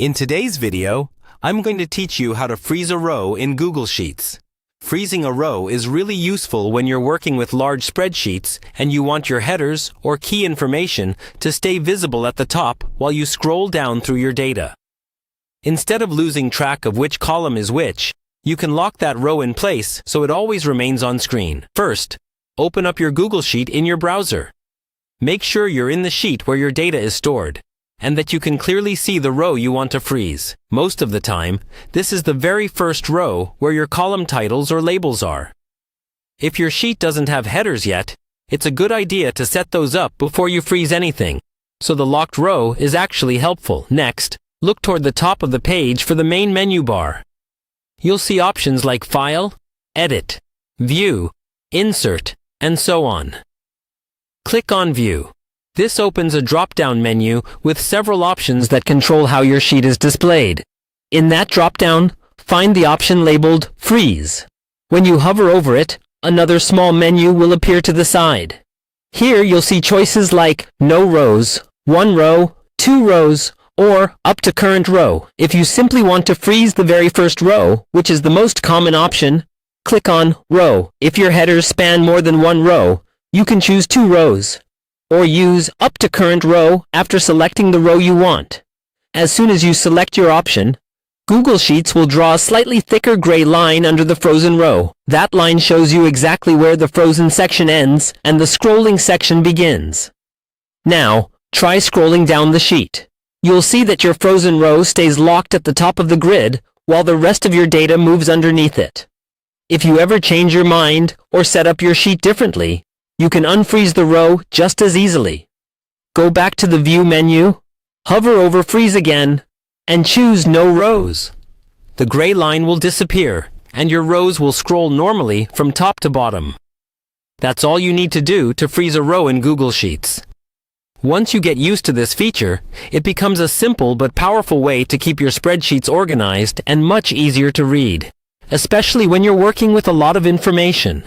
In today's video, I'm going to teach you how to freeze a row in Google Sheets. Freezing a row is really useful when you're working with large spreadsheets and you want your headers or key information to stay visible at the top while you scroll down through your data. Instead of losing track of which column is which, you can lock that row in place so it always remains on screen. First, open up your Google Sheet in your browser. Make sure you're in the sheet where your data is stored, and that you can clearly see the row you want to freeze. Most of the time, this is the very first row where your column titles or labels are. If your sheet doesn't have headers yet, it's a good idea to set those up before you freeze anything, so the locked row is actually helpful. Next, look toward the top of the page for the main menu bar. You'll see options like File, Edit, View, Insert, and so on. Click on View. This opens a drop-down menu with several options that control how your sheet is displayed. In that drop-down, find the option labeled Freeze. When you hover over it, another small menu will appear to the side. Here you'll see choices like No Rows, 1 row, 2 rows, or Up to Current Row. If you simply want to freeze the very first row, which is the most common option, click on Row. If your headers span more than 1 row, you can choose 2 rows. Or use Up to Current Row after selecting the row you want. As soon as you select your option, Google Sheets will draw a slightly thicker gray line under the frozen row. That line shows you exactly where the frozen section ends and the scrolling section begins. Now, try scrolling down the sheet. You'll see that your frozen row stays locked at the top of the grid while the rest of your data moves underneath it. If you ever change your mind or set up your sheet differently, you can unfreeze the row just as easily. Go back to the View menu, hover over Freeze again, and choose No Rows. The gray line will disappear, and your rows will scroll normally from top to bottom. That's all you need to do to freeze a row in Google Sheets. Once you get used to this feature, it becomes a simple but powerful way to keep your spreadsheets organized and much easier to read, especially when you're working with a lot of information.